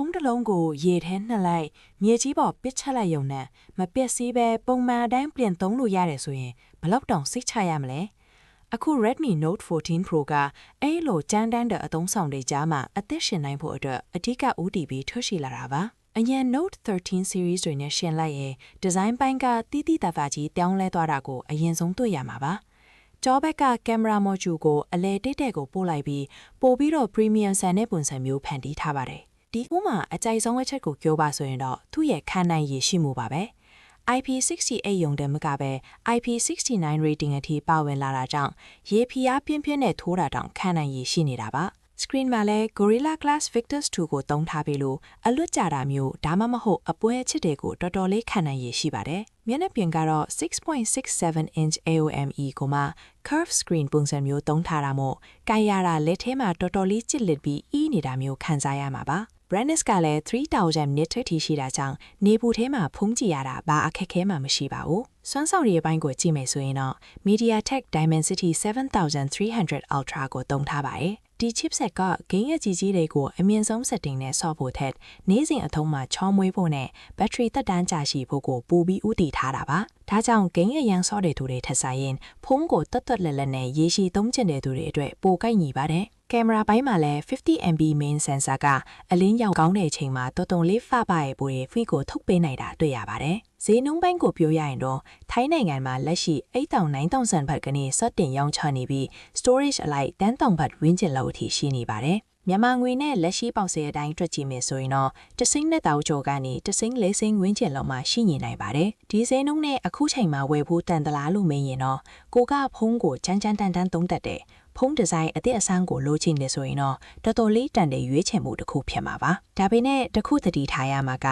ဖုံးတလုံးကိုရေထဲနှက်လိုက်မြေကြီးပေါ်ပစ်ချက်လိုက်ရုံနဲ့မပျက်စီးပဲပုံမှန်အတိုင်းပြန်သုံးလို့ရတယ်ဆိုရင်ဘလောက်တောင်စိတ်ချရမလဲအခု Redmi Note 14 Pro ကအဲ့လိုကြမ်းတမ်းတဲ့အသုံးဆောင်တွေကြားမှာအသက်ရှင်နိုင်ဖို့အတွက်အဓိကဦးတည်ပြီးထွက်ရှိလာတာပါအရင် Note 13 series တွေနဲ့ရှင်လိုက်ရင်ဒီဇိုင်းပိုင်းကတီးတီးတာတာကြီးပြောင်းလဲသွားတာကိုအရင်ဆုံးတွေ့ရမှာပါကျောဘက်ကကင်မရာ module ကိုအလဲတိတ်တဲ့ကိုပို့လိုက်ပြီးပို့ပြီးတော့ premium ဆန်တဲ့ပုံစံမျိုးဖန်တီးထားပါတယ်ဒီဥမှာအကြိုက်ဆုံးအချက်ကိုပြောပါဆိုရင်တော့သူ့ရဲ့ခံနိုင်ရည်ရှိမှုပါပဲ IP68 ရုံတည်းမကပဲ IP69 rating အထိပါဝင်လာတာကြောင့်ရေဖိအားပြင်းပြင်းနဲ့ထိုးတာတောင်ခံနိုင်ရည်ရှိနေတာပါ screen မှာလည်း Gorilla Glass Victus 2 ကိုသုံးထားပြီးလို့အလွတ်ကြတာမျိုးဒါမှမဟုတ်အပွဲအချစ်တွေကိုတော်တော်လေးခံနိုင်ရည်ရှိပါတယ်မျက်နှာပြင်ကတော့ 6.67 inch AOME ကိုမှ curve screen ပုံစံမျိုးသုံးထားတာမို့ကိုင်ရတာလက်ထဲမှာတော်တော်လေးကြစ်လက်ပြီးအီးနေတာမျိုးခံစားရမှာပါ brightness ကလည်း3000 nit ထိရှိတာကြောင့်နေပူထဲမှာဖုံးကြည့်ရတာဘာအခက်ခဲမှမရှိပါဘူးစွမ်းဆောင်ရည်အပိုင်းကိုကြည့်မယ်ဆိုရင်တော့ MediaTek Dimensity 7300 Ultra ကိုသုံးထားပါတယ်ဒီ chipset ကဂိမ်းအကြီးကြီးတွေကိုအမြင့်ဆုံး setting နဲ့ဆော့ဖို့ထက်နေ့စဉ်အထုံးမှာချောမွေးဖို့နဲ့ battery သက်တမ်းကြာရှည်ဖို့ကိုပိုပြီးဦးတည်ထားတာပါဒါကြောင့်ဂိမ်းအရန်ဆော့တဲ့သူတွေထက်ဆိုင်ရင်ဖုန်းကိုတွတ်တွတ်လက်နဲ့ရေရှည်သုံးကျင်တဲ့သူတွေအတွက်ပိုကိုက်ညီပါတယ်ကင်မရာပိုင်းမှာလည်း 50MP main sensor ကအလင်းရောင်ကောင်းတဲ့အချိန်မှာတော်တော်လေးဖပါရဲ့ပိုတွေ free ကိုထုတ်ပေးနိုင်တာတွေ့ရပါတယ်ဈေးနှုန်းပိုင်းကိုပြောရရင်တော့ထိုင်းနိုင်ငံမှာလက်ရှိ 8,000-9,000 ဘတ်ကနေစတင်ရောင်းချနေပြီး storage အလိုက် 10,000 ဘတ်ဝန်းကျင်လောက်အထိရှိနေပါတယ်မြန်မာငွေနဲ့လက်ရှိပေါက်စဲအတိုင်းတွက်ကြည့်မယ်ဆိုရင်တော့တစိမ့်နဲ့တောက်ကျော်ကနေတစိမ့်လေးစိမ့်ဝန်းကျင်လောက်မှရှိနေနိုင်ပါတယ်ဒီဈေးနှုန်းနဲ့အခုချိန်မှာဝယ်ဖို့တန်တလားလို့မေးရင်တော့ကိုကဖုန်းကိုချမ်းတန်းသုံးတတ်တယ်ဖုန်းဒီဇိုင်းအသစ်အဆန်းကိုလိုချင်နေဆိုရင်တော့တော်တော်လေးတန်တဲ့ရွေးချယ်မှုတစ်ခုဖြစ်မှာပါဒါပေမဲ့တစ်ခုသတိထားရမှာက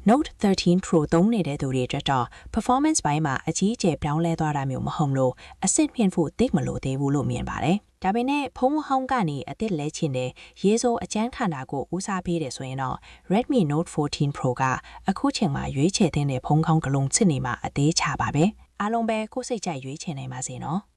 Note 13 Pro သုံးနေတဲ့သူတွေအတွက်တော့ performance ပိုင်းမှာအကြီးအကျယ်ပြောင်းလဲသွားတာမျိုးမဟုတ်လို့အဆင့်မြင့်ဖို့သိမလို့သေးဘူးလို့မြင်ပါတယ်ဒါပေမဲ့ဖုန်းဟောင်းကနေအသစ်လဲချင်တဲ့ရေးစိုးအကျန်းခန္ဓာကိုဦးစားပေးတယ်ဆိုရင်တော့ Redmi Note 14 Pro ကအခုချိန်မှာရွေးချယ်တဲ့ဖုန်းကောင်းကလုံးချစ်နေမှာအသေးချပါပဲအားလုံးပဲကိုယ်စိတ်ကြိုက်ရွေးချယ်နိုင်ပါစေနော်